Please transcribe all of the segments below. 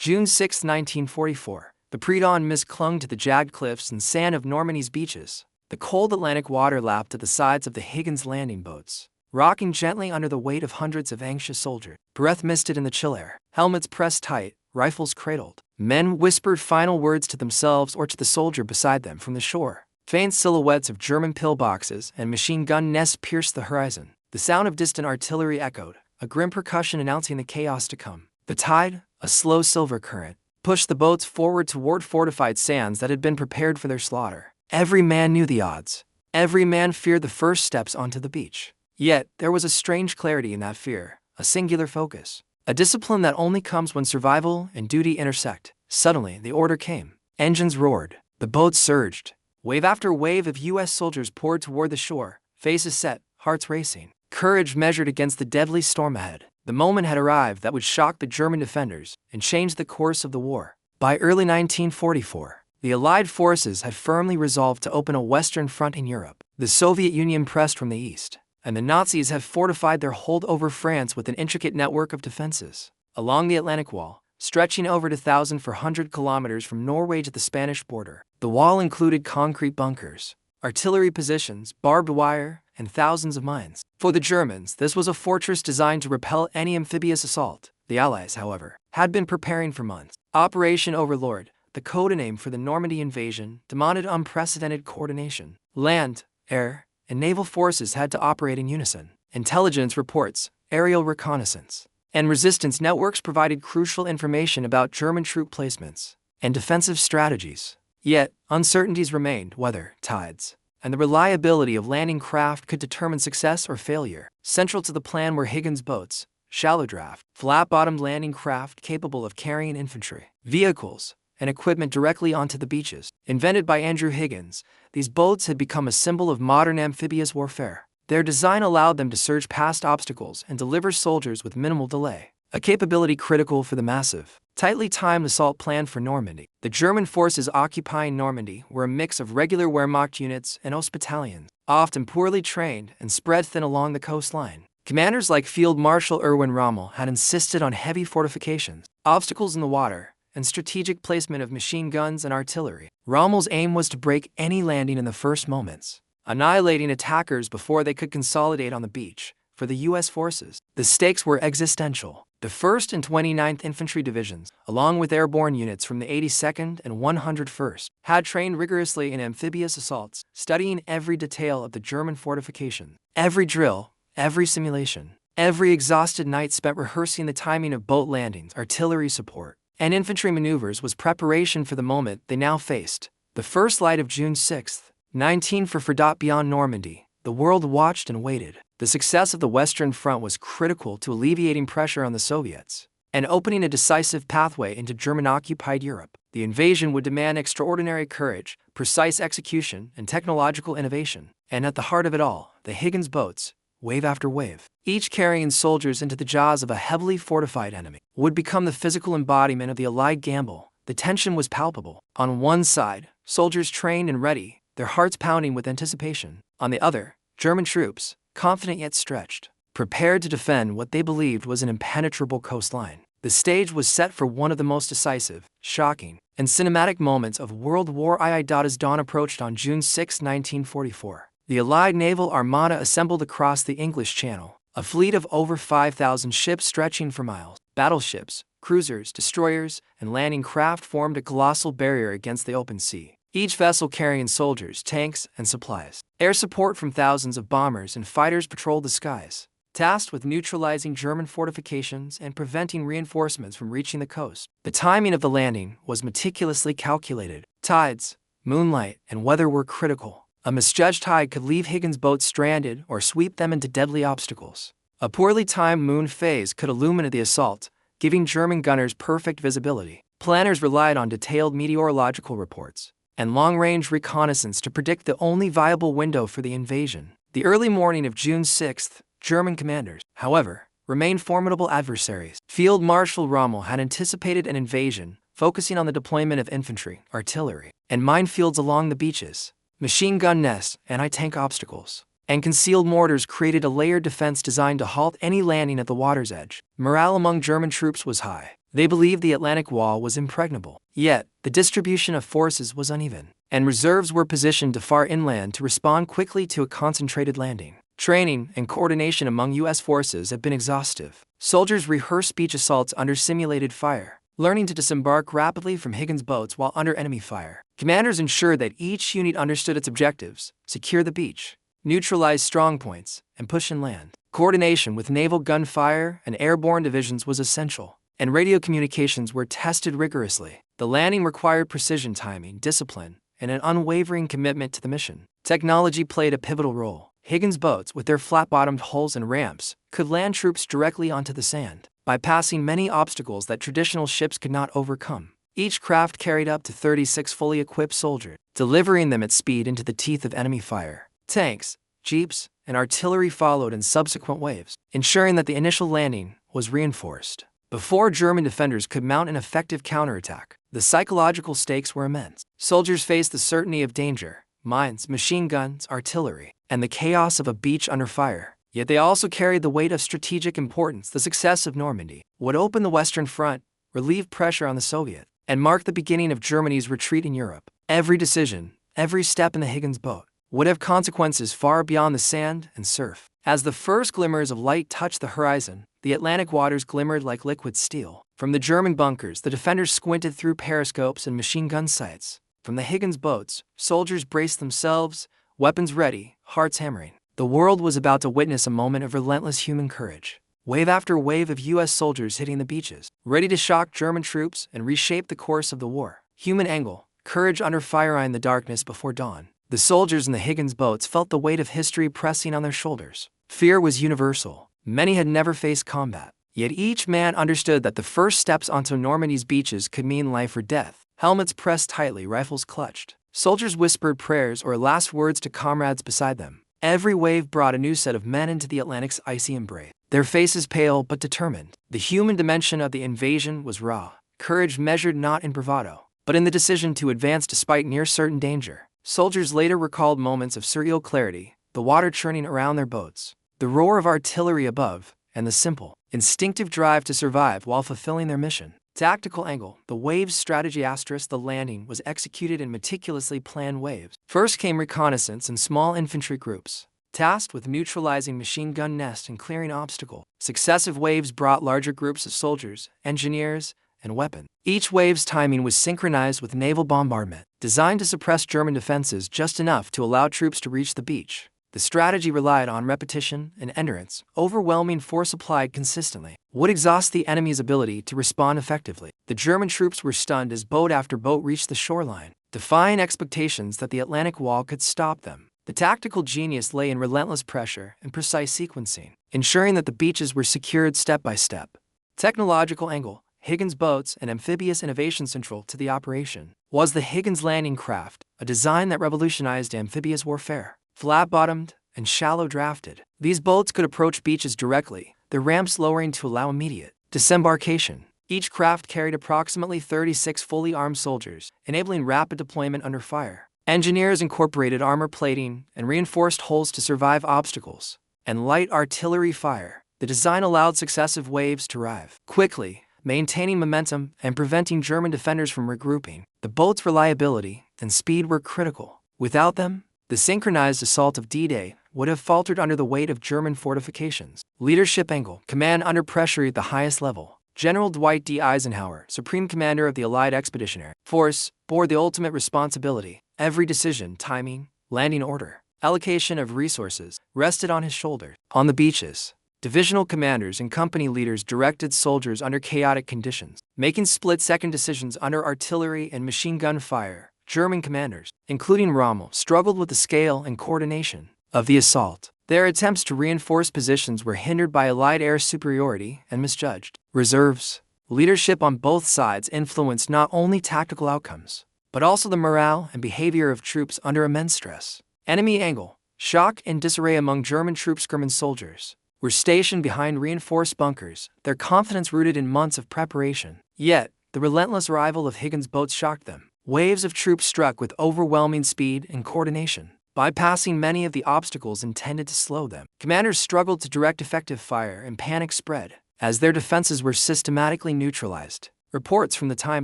June 6, 1944. The pre-dawn mist clung to the jagged cliffs and sand of Normandy's beaches. The cold Atlantic water lapped at the sides of the Higgins landing boats, rocking gently under the weight of hundreds of anxious soldiers. Breath misted in the chill air, helmets pressed tight, rifles cradled. Men whispered final words to themselves or to the soldier beside them from the shore. Faint silhouettes of German pillboxes and machine gun nests pierced the horizon. The sound of distant artillery echoed, a grim percussion announcing the chaos to come. The tide, a slow silver current, pushed the boats forward toward fortified sands that had been prepared for their slaughter. Every man knew the odds. Every man feared the first steps onto the beach. Yet, there was a strange clarity in that fear, a singular focus, a discipline that only comes when survival and duty intersect. Suddenly, the order came. Engines roared. The boats surged. Wave after wave of U.S. soldiers poured toward the shore, faces set, hearts racing. Courage measured against the deadly storm ahead. The moment had arrived that would shock the German defenders and change the course of the war. By early 1944, the Allied forces had firmly resolved to open a Western front in Europe. The Soviet Union pressed from the east, and the Nazis had fortified their hold over France with an intricate network of defenses. Along the Atlantic Wall, stretching over 1,400 kilometers from Norway to the Spanish border, the wall included concrete bunkers, artillery positions, barbed wire, and thousands of mines. For the Germans, this was a fortress designed to repel any amphibious assault. The Allies, however, had been preparing for months. Operation Overlord, the codename for the Normandy invasion, demanded unprecedented coordination. Land, air, and naval forces had to operate in unison. Intelligence reports, aerial reconnaissance, and resistance networks provided crucial information about German troop placements and defensive strategies. Yet, uncertainties remained. Weather, tides, and the reliability of landing craft could determine success or failure. Central to the plan were Higgins boats, shallow draft, flat-bottomed landing craft capable of carrying infantry, vehicles, and equipment directly onto the beaches. Invented by Andrew Higgins, these boats had become a symbol of modern amphibious warfare. Their design allowed them to surge past obstacles and deliver soldiers with minimal delay, a capability critical for the massive, tightly timed assault plan for Normandy. The German forces occupying Normandy were a mix of regular Wehrmacht units and Ostbattalions, often poorly trained and spread thin along the coastline. Commanders like Field Marshal Erwin Rommel had insisted on heavy fortifications, obstacles in the water, and strategic placement of machine guns and artillery. Rommel's aim was to break any landing in the first moments, annihilating attackers before they could consolidate on the beach. For the U.S. forces, the stakes were existential. The 1st and 29th Infantry Divisions, along with airborne units from the 82nd and 101st, had trained rigorously in amphibious assaults, studying every detail of the German fortification. Every drill, every simulation, every exhausted night spent rehearsing the timing of boat landings, artillery support, and infantry maneuvers was preparation for the moment they now faced. The first light of June 6, 1944. Beyond Normandy, the world watched and waited. The success of the Western Front was critical to alleviating pressure on the Soviets and opening a decisive pathway into German-occupied Europe. The invasion would demand extraordinary courage, precise execution, and technological innovation. And at the heart of it all, the Higgins boats, wave after wave, each carrying soldiers into the jaws of a heavily fortified enemy, would become the physical embodiment of the Allied gamble. The tension was palpable. On one side, soldiers trained and ready, their hearts pounding with anticipation. On the other, German troops, confident yet stretched, prepared to defend what they believed was an impenetrable coastline. The stage was set for one of the most decisive, shocking, and cinematic moments of World War II. As dawn approached on June 6, 1944, the Allied naval armada assembled across the English Channel, a fleet of over 5,000 ships stretching for miles. Battleships, cruisers, destroyers, and landing craft formed a colossal barrier against the open sea, each vessel carrying soldiers, tanks, and supplies. Air support from thousands of bombers and fighters patrolled the skies, tasked with neutralizing German fortifications and preventing reinforcements from reaching the coast. The timing of the landing was meticulously calculated. Tides, moonlight, and weather were critical. A misjudged tide could leave Higgins' boats stranded or sweep them into deadly obstacles. A poorly timed moon phase could illuminate the assault, giving German gunners perfect visibility. Planners relied on detailed meteorological reports and long-range reconnaissance to predict the only viable window for the invasion. The early morning of June 6th, German commanders, however, remained formidable adversaries. Field Marshal Rommel had anticipated an invasion, focusing on the deployment of infantry, artillery, and minefields along the beaches. Machine gun nests, anti-tank obstacles, and concealed mortars created a layered defense designed to halt any landing at the water's edge. Morale among German troops was high. They believed the Atlantic Wall was impregnable. Yet, the distribution of forces was uneven, and reserves were positioned far inland to respond quickly to a concentrated landing. Training and coordination among U.S. forces had been exhaustive. Soldiers rehearsed beach assaults under simulated fire, learning to disembark rapidly from Higgins boats while under enemy fire. Commanders ensured that each unit understood its objectives: secure the beach, neutralize strong points, and push inland. Coordination with naval gunfire and airborne divisions was essential, and radio communications were tested rigorously. The landing required precision timing, discipline, and an unwavering commitment to the mission. Technology played a pivotal role. Higgins boats, with their flat-bottomed hulls and ramps, could land troops directly onto the sand, bypassing many obstacles that traditional ships could not overcome. Each craft carried up to 36 fully equipped soldiers, delivering them at speed into the teeth of enemy fire. Tanks, jeeps, and artillery followed in subsequent waves, ensuring that the initial landing was reinforced. Before German defenders could mount an effective counterattack, the psychological stakes were immense. Soldiers faced the certainty of danger, mines, machine guns, artillery, and the chaos of a beach under fire. Yet they also carried the weight of strategic importance. The success of Normandy would open the Western Front, relieve pressure on the Soviet, and mark the beginning of Germany's retreat in Europe. Every decision, every step in the Higgins boat, would have consequences far beyond the sand and surf. As the first glimmers of light touched the horizon, the Atlantic waters glimmered like liquid steel. From the German bunkers, the defenders squinted through periscopes and machine gun sights. From the Higgins boats, soldiers braced themselves, weapons ready, hearts hammering. The world was about to witness a moment of relentless human courage. Wave after wave of U.S. soldiers hitting the beaches, ready to shock German troops and reshape the course of the war. Human angle, courage under fire in the darkness before dawn. The soldiers in the Higgins boats felt the weight of history pressing on their shoulders. Fear was universal. Many had never faced combat. Yet each man understood that the first steps onto Normandy's beaches could mean life or death. Helmets pressed tightly, rifles clutched. Soldiers whispered prayers or last words to comrades beside them. Every wave brought a new set of men into the Atlantic's icy embrace. Their faces pale but determined. The human dimension of the invasion was raw. Courage measured not in bravado, but in the decision to advance despite near-certain danger. Soldiers later recalled moments of surreal clarity, the water churning around their boats, the roar of artillery above, and the simple, instinctive drive to survive while fulfilling their mission. Tactical angle, the waves strategy *, the landing was executed in meticulously planned waves. First came reconnaissance and small infantry groups, tasked with neutralizing machine gun nests and clearing obstacles. Successive waves brought larger groups of soldiers, engineers, and weapons. Each wave's timing was synchronized with naval bombardment, designed to suppress German defenses just enough to allow troops to reach the beach. The strategy relied on repetition and endurance. Overwhelming force applied consistently would exhaust the enemy's ability to respond effectively. The German troops were stunned as boat after boat reached the shoreline, defying expectations that the Atlantic Wall could stop them. The tactical genius lay in relentless pressure and precise sequencing, ensuring that the beaches were secured step by step. Technological angle, Higgins boats and amphibious innovation central to the operation was the Higgins landing craft, a design that revolutionized amphibious warfare. Flat-bottomed and shallow-drafted, these boats could approach beaches directly, their ramps lowering to allow immediate disembarkation. Each craft carried approximately 36 fully armed soldiers, enabling rapid deployment under fire. Engineers incorporated armor plating and reinforced hulls to survive obstacles, and light artillery fire. The design allowed successive waves to arrive quickly, maintaining momentum and preventing German defenders from regrouping. The boats' reliability and speed were critical. Without them, the synchronized assault of D-Day would have faltered under the weight of German fortifications. Leadership angle, command under pressure at the highest level. General Dwight D. Eisenhower, Supreme Commander of the Allied Expeditionary Force, bore the ultimate responsibility. Every decision, timing, landing order, allocation of resources rested on his shoulders. On the beaches, divisional commanders and company leaders directed soldiers under chaotic conditions, making split-second decisions under artillery and machine gun fire. German commanders, including Rommel, struggled with the scale and coordination of the assault. Their attempts to reinforce positions were hindered by Allied air superiority and misjudged reserves. Leadership on both sides influenced not only tactical outcomes, but also the morale and behavior of troops under immense stress. Enemy angle, shock and disarray among German Sturmgruppen soldiers were stationed behind reinforced bunkers, their confidence rooted in months of preparation. Yet, the relentless arrival of Higgins boats shocked them. Waves of troops struck with overwhelming speed and coordination, bypassing many of the obstacles intended to slow them. Commanders struggled to direct effective fire and panic spread. as their defenses were systematically neutralized. Reports from the time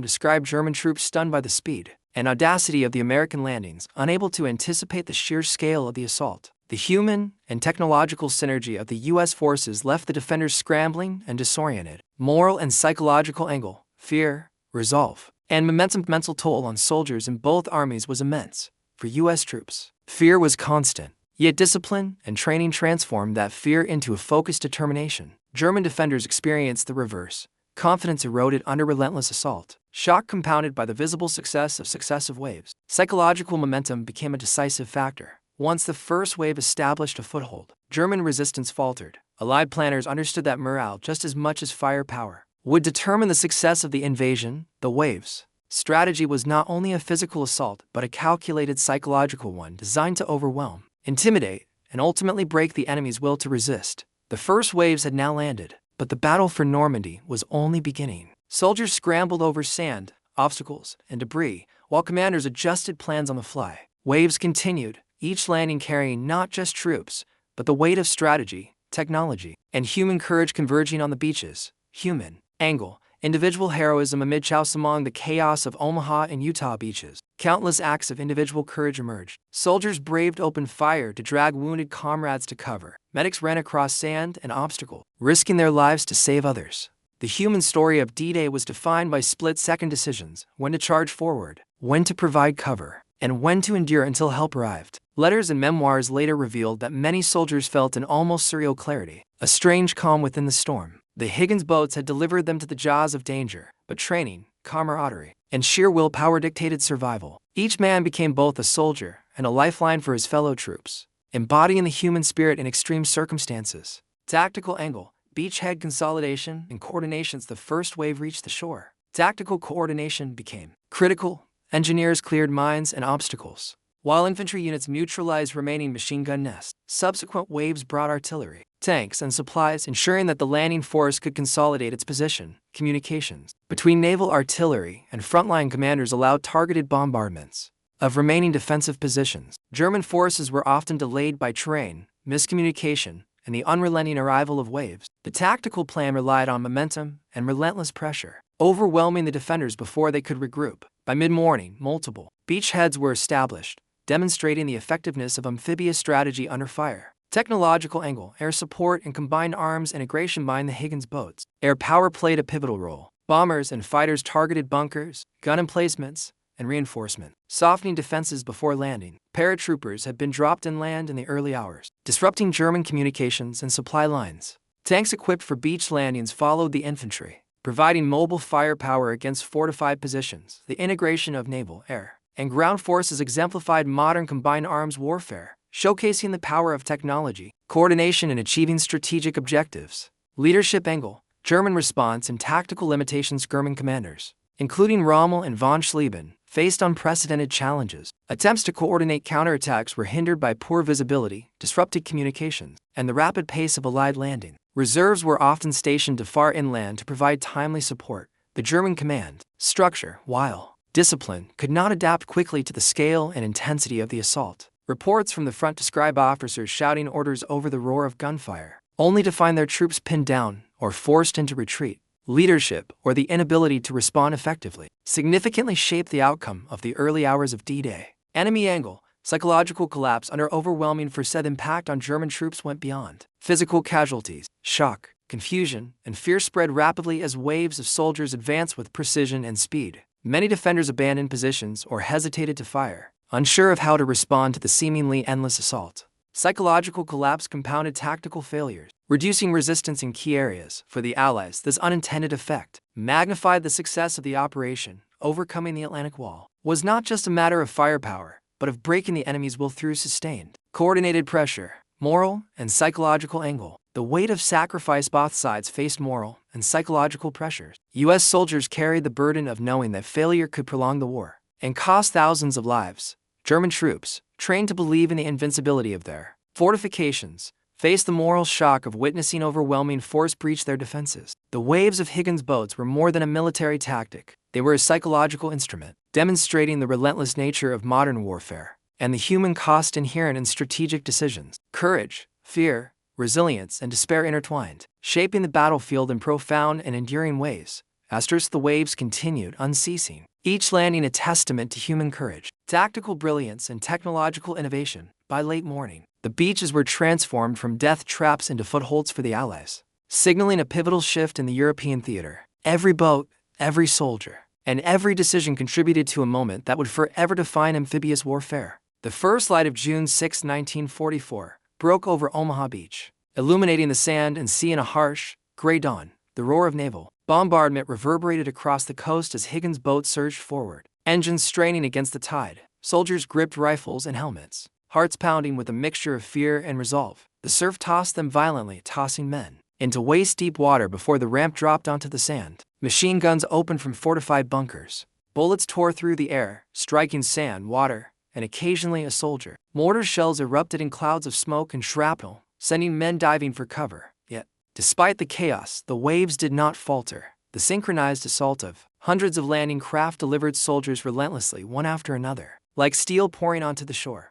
describe German troops stunned by the speed and audacity of the American landings, unable to anticipate the sheer scale of the assault. The human and technological synergy of the U.S. forces left the defenders scrambling and disoriented. Moral and psychological angle, fear, resolve, and momentum. Mental toll on soldiers in both armies was immense. For U.S. troops, fear was constant, yet discipline and training transformed that fear into a focused determination. German defenders experienced the reverse. Confidence eroded under relentless assault. Shock compounded by the visible success of successive waves. Psychological momentum became a decisive factor. Once the first wave established a foothold, German resistance faltered. Allied planners understood that morale, just as much as firepower, would determine the success of the invasion. The waves strategy was not only a physical assault, but a calculated psychological one designed to overwhelm, intimidate, and ultimately break the enemy's will to resist. The first waves had now landed, but the battle for Normandy was only beginning. Soldiers scrambled over sand, obstacles, and debris, while commanders adjusted plans on the fly. Waves continued, each landing carrying not just troops, but the weight of strategy, technology, and human courage converging on the beaches. Human angle, individual heroism amid chaos. Among the chaos of Omaha and Utah beaches, countless acts of individual courage emerged. Soldiers braved open fire to drag wounded comrades to cover. Medics ran across sand and obstacles, risking their lives to save others. The human story of D-Day was defined by split-second decisions: when to charge forward, when to provide cover, and when to endure until help arrived. Letters and memoirs later revealed that many soldiers felt an almost surreal clarity, a strange calm within the storm. The Higgins boats had delivered them to the jaws of danger, but training, camaraderie, and sheer willpower dictated survival. Each man became both a soldier and a lifeline for his fellow troops, embodying the human spirit in extreme circumstances. Tactical angle, beachhead consolidation, and coordination. As the first wave reached the shore, tactical coordination became critical. Engineers cleared mines and obstacles, while infantry units neutralized remaining machine gun nests. Subsequent waves brought artillery, tanks, and supplies, ensuring that the landing force could consolidate its position. Communications between naval artillery and frontline commanders allowed targeted bombardments of remaining defensive positions. German forces were often delayed by terrain, miscommunication, and the unrelenting arrival of waves. The tactical plan relied on momentum and relentless pressure, overwhelming the defenders before they could regroup. By mid-morning, multiple beachheads were established, demonstrating the effectiveness of amphibious strategy under fire. Technological angle, air support, and combined arms integration bind the Higgins boats. Air power played a pivotal role. Bombers and fighters targeted bunkers, gun emplacements, and reinforcement, softening defenses before landing. Paratroopers had been dropped inland in the early hours, disrupting German communications and supply lines. Tanks equipped for beach landings followed the infantry, providing mobile firepower against fortified positions. The integration of naval, air, and ground forces exemplified modern combined arms warfare, showcasing the power of technology, coordination, in achieving strategic objectives. Leadership angle, German response and tactical limitations. German commanders, including Rommel and von Schlieben, faced unprecedented challenges. Attempts to coordinate counterattacks were hindered by poor visibility, disrupted communications, and the rapid pace of Allied landing. Reserves were often stationed to far inland to provide timely support. The German command structure, while discipline, could not adapt quickly to the scale and intensity of the assault. Reports from the front describe officers shouting orders over the roar of gunfire, only to find their troops pinned down or forced into retreat. Leadership, or the inability to respond effectively, significantly shaped the outcome of the early hours of D-Day. Enemy angle, psychological collapse under overwhelming force. Impact on German troops went beyond physical casualties. Shock, confusion, and fear spread rapidly as waves of soldiers advanced with precision and speed. Many defenders abandoned positions or hesitated to fire, unsure of how to respond to the seemingly endless assault. Psychological collapse compounded tactical failures, reducing resistance in key areas. For the Allies, this unintended effect magnified the success of the operation. Overcoming the Atlantic Wall was not just a matter of firepower, but of breaking the enemy's will through sustained, coordinated pressure. Moral and psychological angle. The weight of sacrifice. Both sides faced moral and psychological pressures. U.S. soldiers carried the burden of knowing that failure could prolong the war and cost thousands of lives. German troops, trained to believe in the invincibility of their fortifications, faced the moral shock of witnessing overwhelming force breach their defenses. The waves of Higgins boats were more than a military tactic. They were a psychological instrument, demonstrating the relentless nature of modern warfare and the human cost inherent in strategic decisions. Courage, fear, resilience, and despair intertwined, shaping the battlefield in profound and enduring ways. The waves continued unceasing, each landing a testament to human courage, tactical brilliance, and technological innovation. By late morning, the beaches were transformed from death traps into footholds for the Allies, signaling a pivotal shift in the European theater. Every boat, every soldier, and every decision contributed to a moment that would forever define amphibious warfare. The first light of June 6, 1944, broke over Omaha Beach, illuminating the sand and sea in a harsh, gray dawn. The roar of naval bombardment reverberated across the coast as Higgins' boat surged forward, engines straining against the tide. Soldiers gripped rifles and helmets, hearts pounding with a mixture of fear and resolve. The surf tossed them violently, tossing men into waist-deep water before the ramp dropped onto the sand. Machine guns opened from fortified bunkers. Bullets tore through the air, striking sand, water, and occasionally a soldier. Mortar shells erupted in clouds of smoke and shrapnel, sending men diving for cover. Yet, despite the chaos, the waves did not falter. The synchronized assault of hundreds of landing craft delivered soldiers relentlessly, one after another, like steel pouring onto the shore.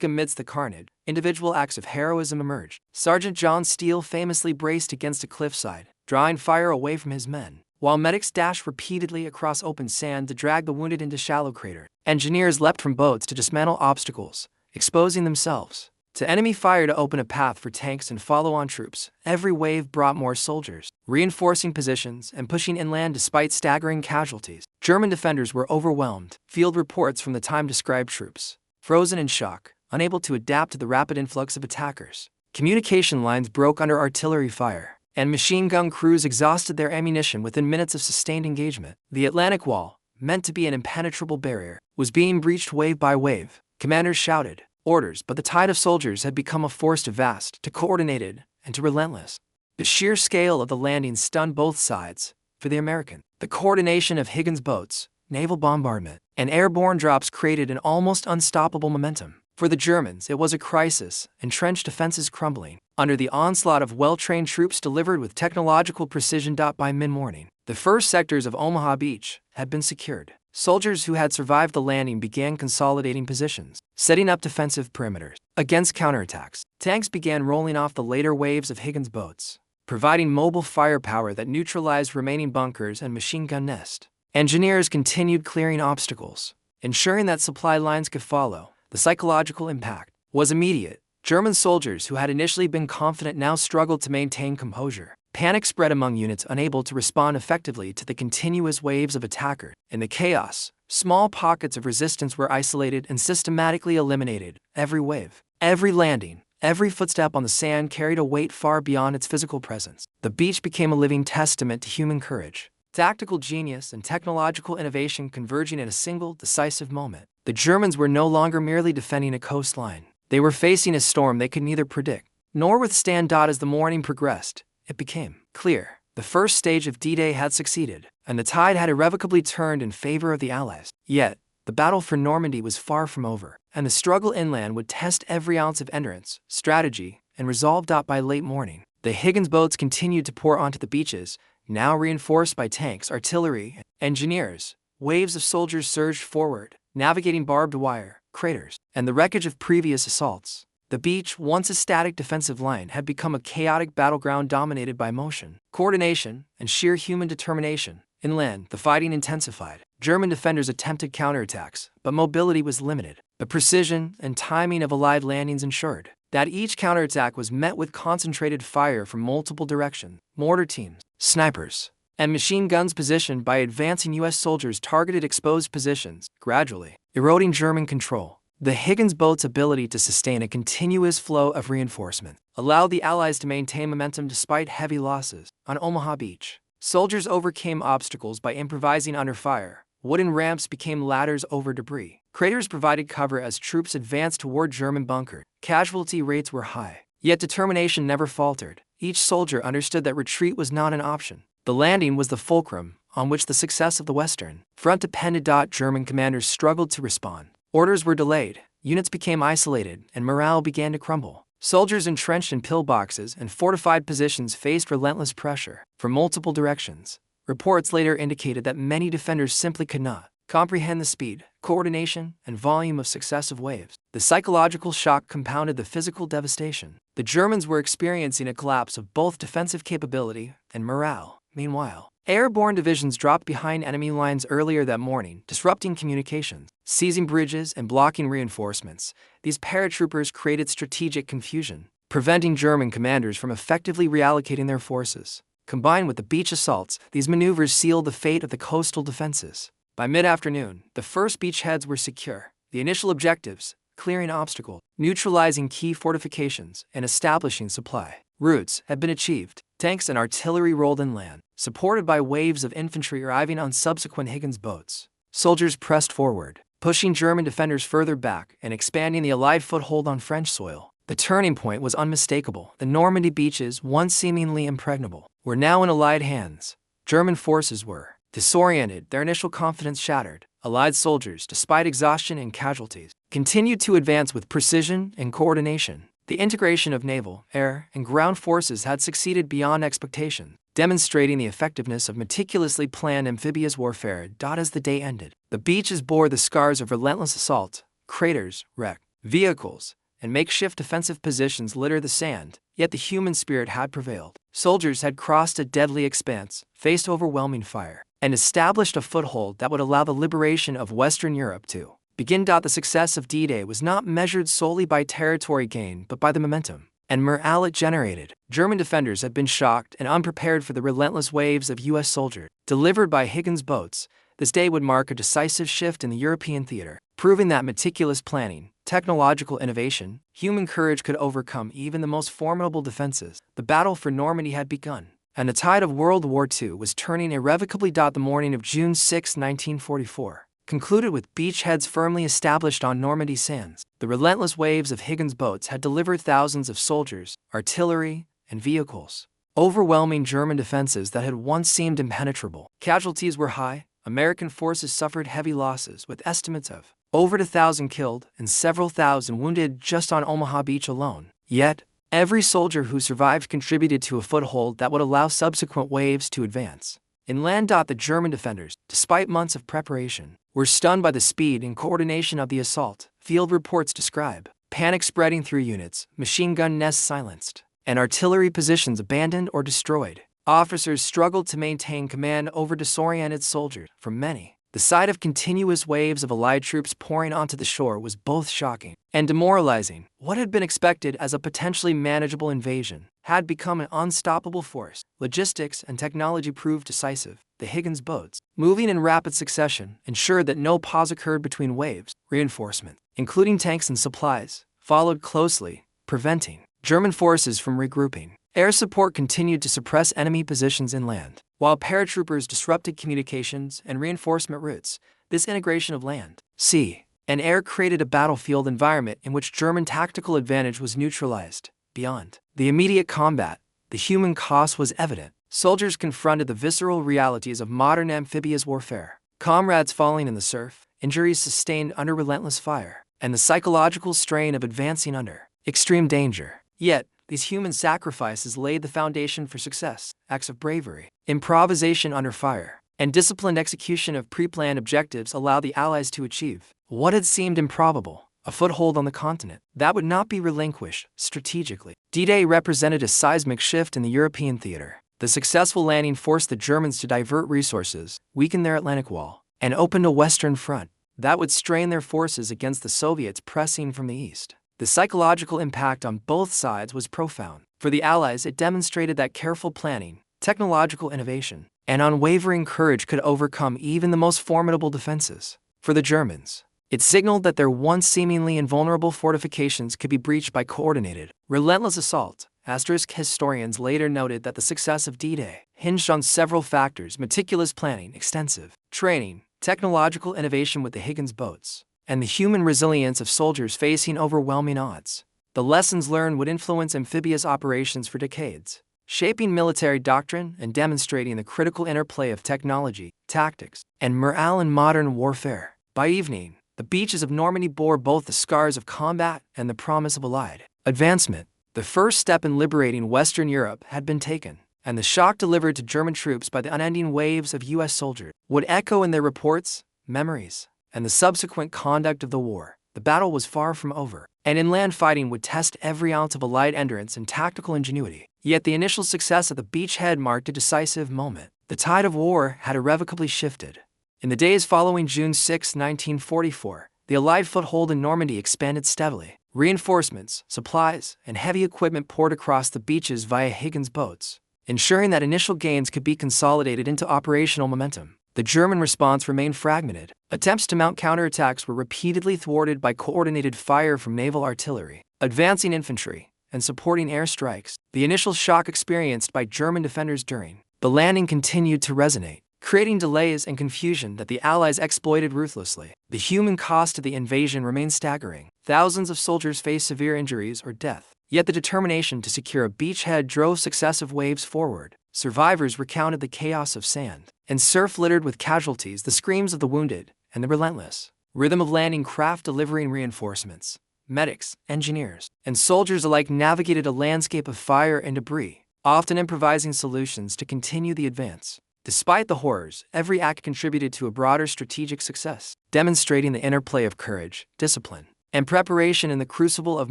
Amidst the carnage, individual acts of heroism emerged. Sergeant John Steele famously braced against a cliffside, drawing fire away from his men, while medics dashed repeatedly across open sand to drag the wounded into shallow craters. Engineers leapt from boats to dismantle obstacles, exposing themselves to enemy fire to open a path for tanks and follow-on troops. Every wave brought more soldiers, reinforcing positions and pushing inland despite staggering casualties. German defenders were overwhelmed. Field reports from the time described troops frozen in shock, unable to adapt to the rapid influx of attackers. Communication lines broke under artillery fire, and machine gun crews exhausted their ammunition within minutes of sustained engagement. The Atlantic Wall, meant to be an impenetrable barrier, was being breached wave by wave. Commanders shouted orders, but the tide of soldiers had become a force too vast, too coordinated, and too relentless. The sheer scale of the landing stunned both sides. For the American, the coordination of Higgins' boats, naval bombardment, and airborne drops created an almost unstoppable momentum. For the Germans, it was a crisis, entrenched defenses crumbling under the onslaught of well-trained troops delivered with technological precision. By mid-morning, the first sectors of Omaha Beach had been secured. Soldiers who had survived the landing began consolidating positions, setting up defensive perimeters against counterattacks. Tanks began rolling off the later waves of Higgins' boats, providing mobile firepower that neutralized remaining bunkers and machine gun nests. Engineers continued clearing obstacles, ensuring that supply lines could follow. The psychological impact was immediate. German soldiers who had initially been confident now struggled to maintain composure. Panic spread among units unable to respond effectively to the continuous waves of attackers. In the chaos, small pockets of resistance were isolated and systematically eliminated. Every wave, every landing, every footstep on the sand carried a weight far beyond its physical presence. The beach became a living testament to human courage, tactical genius, and technological innovation converging in a single, decisive moment. The Germans were no longer merely defending a coastline. They were facing a storm they could neither predict nor withstand. As the morning progressed, it became clear the first stage of D-Day had succeeded, and the tide had irrevocably turned in favor of the Allies. Yet, the battle for Normandy was far from over, and the struggle inland would test every ounce of endurance, strategy, and resolve. By late morning, the Higgins boats continued to pour onto the beaches, now reinforced by tanks, artillery, and engineers. Waves of soldiers surged forward, navigating barbed wire, craters, and the wreckage of previous assaults. The beach, once a static defensive line, had become a chaotic battleground dominated by motion, coordination, and sheer human determination. Inland, the fighting intensified. German defenders attempted counterattacks, but mobility was limited. The precision and timing of Allied landings ensured that each counterattack was met with concentrated fire from multiple directions. Mortar teams, snipers, and machine guns positioned by advancing U.S. soldiers targeted exposed positions, gradually eroding German control. The Higgins boat's ability to sustain a continuous flow of reinforcement allowed the Allies to maintain momentum despite heavy losses. On Omaha Beach, soldiers overcame obstacles by improvising under fire. Wooden ramps became ladders over debris. Craters provided cover as troops advanced toward German bunkers. Casualty rates were high, yet determination never faltered. Each soldier understood that retreat was not an option. The landing was the fulcrum on which the success of the Western Front depended. German commanders struggled to respond. Orders were delayed, units became isolated, and morale began to crumble. Soldiers entrenched in pillboxes and fortified positions faced relentless pressure from multiple directions. Reports later indicated that many defenders simply could not comprehend the speed, coordination, and volume of successive waves. The psychological shock compounded the physical devastation. The Germans were experiencing a collapse of both defensive capability and morale. Meanwhile, airborne divisions dropped behind enemy lines earlier that morning, disrupting communications, seizing bridges, and blocking reinforcements. These paratroopers created strategic confusion, preventing German commanders from effectively reallocating their forces. Combined with the beach assaults, these maneuvers sealed the fate of the coastal defenses. By mid-afternoon, the first beachheads were secure. The initial objectives: clearing obstacles, neutralizing key fortifications, and establishing supply routes had been achieved. Tanks and artillery rolled inland, supported by waves of infantry arriving on subsequent Higgins boats. Soldiers pressed forward, pushing German defenders further back and expanding the Allied foothold on French soil. The turning point was unmistakable. The Normandy beaches, once seemingly impregnable, were now in Allied hands. German forces were disoriented, their initial confidence shattered. Allied soldiers, despite exhaustion and casualties, continued to advance with precision and coordination. The integration of naval, air, and ground forces had succeeded beyond expectation, demonstrating the effectiveness of meticulously planned amphibious warfare. As the day ended, the beaches bore the scars of relentless assault. Craters, wrecked vehicles, and makeshift defensive positions litter the sand, yet the human spirit had prevailed. Soldiers had crossed a deadly expanse, faced overwhelming fire, and established a foothold that would allow the liberation of Western Europe to begin. The success of D-Day was not measured solely by territory gain but by the momentum and morale it generated. German defenders had been shocked and unprepared for the relentless waves of U.S. soldiers delivered by Higgins boats. This day would mark a decisive shift in the European theater, proving that meticulous planning, technological innovation, human courage could overcome even the most formidable defenses. The battle for Normandy had begun, and the tide of World War II was turning irrevocably. The morning of June 6, 1944, concluded with beachheads firmly established on Normandy sands. The relentless waves of Higgins boats had delivered thousands of soldiers, artillery, and vehicles, overwhelming German defenses that had once seemed impenetrable. Casualties were high. American forces suffered heavy losses, with estimates of over 1,000 killed and several thousand wounded just on Omaha Beach alone. Yet, every soldier who survived contributed to a foothold that would allow subsequent waves to advance. Inland. The German defenders, despite months of preparation, were stunned by the speed and coordination of the assault. Field reports describe panic spreading through units, machine gun nests silenced, and artillery positions abandoned or destroyed. Officers struggled to maintain command over disoriented soldiers. For many, the sight of continuous waves of Allied troops pouring onto the shore was both shocking and demoralizing. What had been expected as a potentially manageable invasion had become an unstoppable force. Logistics and technology proved decisive. The Higgins boats, moving in rapid succession, ensured that no pause occurred between waves. Reinforcements, including tanks and supplies, followed closely, preventing German forces from regrouping. Air support continued to suppress enemy positions inland, while paratroopers disrupted communications and reinforcement routes. This integration of land, sea, and air created a battlefield environment in which German tactical advantage was neutralized. Beyond the immediate combat, the human cost was evident. Soldiers confronted the visceral realities of modern amphibious warfare. Comrades falling in the surf, injuries sustained under relentless fire, and the psychological strain of advancing under extreme danger. Yet, these human sacrifices laid the foundation for success. Acts of bravery, improvisation under fire, and disciplined execution of pre-planned objectives allowed the Allies to achieve what had seemed improbable: a foothold on the continent that would not be relinquished strategically. D-Day represented a seismic shift in the European theater. The successful landing forced the Germans to divert resources, weaken their Atlantic wall, and open a western front that would strain their forces against the Soviets pressing from the east. The psychological impact on both sides was profound. For the Allies, it demonstrated that careful planning, technological innovation, and unwavering courage could overcome even the most formidable defenses. For the Germans, it signaled that their once seemingly invulnerable fortifications could be breached by coordinated, relentless assault. Historians later noted that the success of D-Day hinged on several factors: meticulous planning, extensive training, technological innovation with the Higgins boats, and the human resilience of soldiers facing overwhelming odds. The lessons learned would influence amphibious operations for decades, shaping military doctrine and demonstrating the critical interplay of technology, tactics, and morale in modern warfare. By evening, the beaches of Normandy bore both the scars of combat and the promise of Allied advancement. The first step in liberating Western Europe had been taken, and the shock delivered to German troops by the unending waves of U.S. soldiers would echo in their reports. memories, and the subsequent conduct of the war, the battle was far from over, and inland fighting would test every ounce of Allied endurance and tactical ingenuity. Yet the initial success at the beachhead marked a decisive moment. The tide of war had irrevocably shifted. In the days following June 6, 1944, the Allied foothold in Normandy expanded steadily. Reinforcements, supplies, and heavy equipment poured across the beaches via Higgins boats, ensuring that initial gains could be consolidated into operational momentum. The German response remained fragmented. Attempts to mount counterattacks were repeatedly thwarted by coordinated fire from naval artillery, advancing infantry, and supporting airstrikes. The initial shock experienced by German defenders during the landing continued to resonate, creating delays and confusion that the Allies exploited ruthlessly. The human cost of the invasion remained staggering. Thousands of soldiers faced severe injuries or death. Yet the determination to secure a beachhead drove successive waves forward. Survivors recounted the chaos of sand and surf littered with casualties, the screams of the wounded, and the relentless rhythm of landing craft delivering reinforcements. Medics, engineers, and soldiers alike navigated a landscape of fire and debris, often improvising solutions to continue the advance. Despite the horrors, every act contributed to a broader strategic success, demonstrating the interplay of courage, discipline, and preparation in the crucible of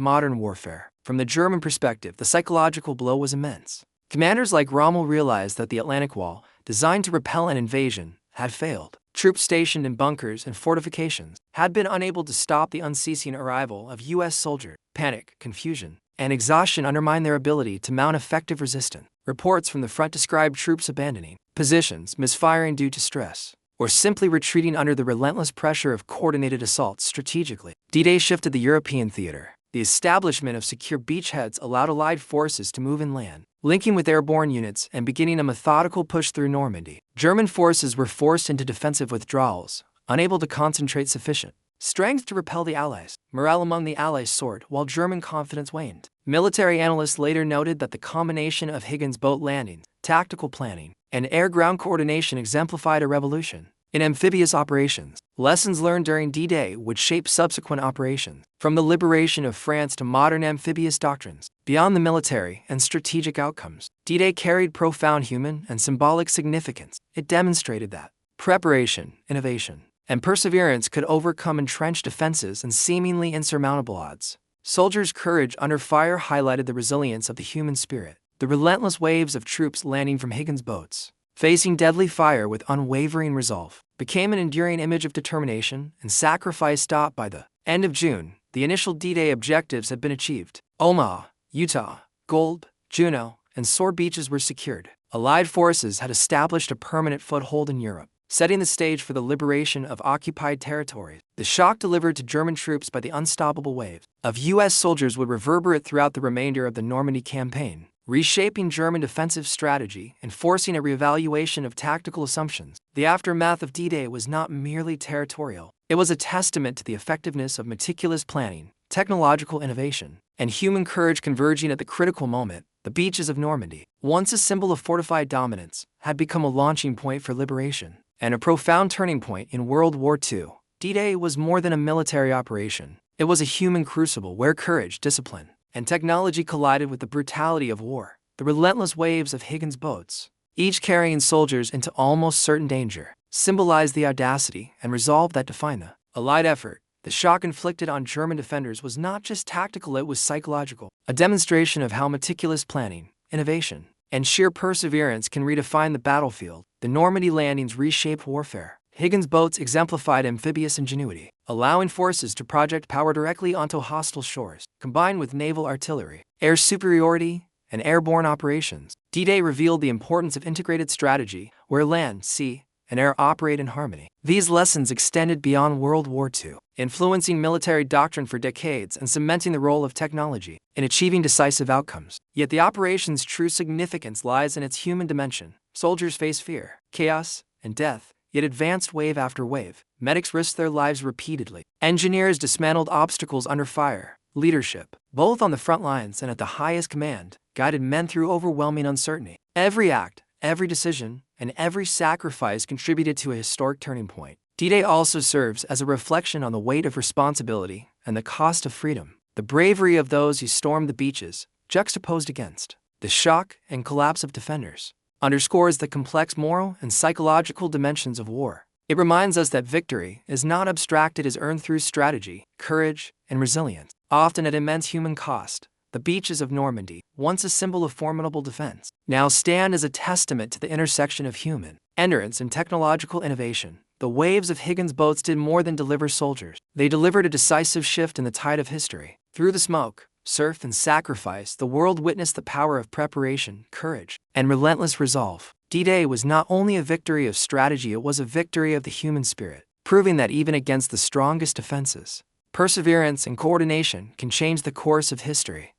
modern warfare. From the German perspective, the psychological blow was immense. Commanders like Rommel realized that the Atlantic Wall, designed to repel an invasion, had failed. Troops stationed in bunkers and fortifications had been unable to stop the unceasing arrival of U.S. soldiers. Panic, confusion, and exhaustion undermined their ability to mount effective resistance. Reports from the front described troops abandoning positions, misfiring due to stress, or simply retreating under the relentless pressure of coordinated assaults strategically. D-Day shifted the European theater. The establishment of secure beachheads allowed Allied forces to move inland, linking with airborne units and beginning a methodical push through Normandy. German forces were forced into defensive withdrawals, unable to concentrate sufficient strength to repel the Allies. Morale among the Allies soared, while German confidence waned. Military analysts later noted that the combination of Higgins' boat landings, tactical planning, and air-ground coordination exemplified a revolution in amphibious operations. Lessons learned during D-Day would shape subsequent operations, from the liberation of France to modern amphibious doctrines. Beyond the military and strategic outcomes, D-Day carried profound human and symbolic significance. It demonstrated that preparation, innovation, and perseverance could overcome entrenched defenses and seemingly insurmountable odds. Soldiers' courage under fire highlighted the resilience of the human spirit. The relentless waves of troops landing from Higgins' boats, facing deadly fire with unwavering resolve, became an enduring image of determination and sacrifice. Stopped by the end of June, the initial D-Day objectives had been achieved. Omaha, Utah, Gold, Juneau, and Sore Beaches were secured. Allied forces had established a permanent foothold in Europe, setting the stage for the liberation of occupied territories. The shock delivered to German troops by the unstoppable wave of U.S. soldiers would reverberate throughout the remainder of the Normandy campaign, reshaping German defensive strategy and forcing a reevaluation of tactical assumptions. The aftermath of D-Day was not merely territorial. It was a testament to the effectiveness of meticulous planning, technological innovation, and human courage converging at the critical moment. The beaches of Normandy, once a symbol of fortified dominance, had become a launching point for liberation and a profound turning point in World War II. D-Day was more than a military operation. It was a human crucible where courage, discipline, and technology collided with the brutality of war. The relentless waves of Higgins' boats, each carrying soldiers into almost certain danger, symbolized the audacity and resolve that defined the Allied effort. The shock inflicted on German defenders was not just tactical, it was psychological, a demonstration of how meticulous planning, innovation, and sheer perseverance can redefine the battlefield. The Normandy landings reshaped warfare. Higgins' boats exemplified amphibious ingenuity, allowing forces to project power directly onto hostile shores. Combined with naval artillery, air superiority, and airborne operations, D-Day revealed the importance of integrated strategy, where land, sea, and air operate in harmony. These lessons extended beyond World War II, influencing military doctrine for decades and cementing the role of technology in achieving decisive outcomes. Yet the operation's true significance lies in its human dimension. Soldiers face fear, chaos, and death, yet advanced wave after wave. Medics risked their lives repeatedly. Engineers dismantled obstacles under fire. Leadership, both on the front lines and at the highest command, guided men through overwhelming uncertainty. Every act, every decision, and every sacrifice contributed to a historic turning point. D-Day also serves as a reflection on the weight of responsibility and the cost of freedom. The bravery of those who stormed the beaches, juxtaposed against the shock and collapse of defenders, underscores the complex moral and psychological dimensions of war. It reminds us that victory is not abstract, it is earned through strategy, courage, and resilience, often at immense human cost. The beaches of Normandy, once a symbol of formidable defense, now stand as a testament to the intersection of human endurance and technological innovation. The waves of Higgins' boats did more than deliver soldiers. They delivered a decisive shift in the tide of history. Through the smoke, surf, and sacrifice, the world witnessed the power of preparation, courage, and relentless resolve. D-Day was not only a victory of strategy, it was a victory of the human spirit, proving that even against the strongest defenses, perseverance and coordination can change the course of history.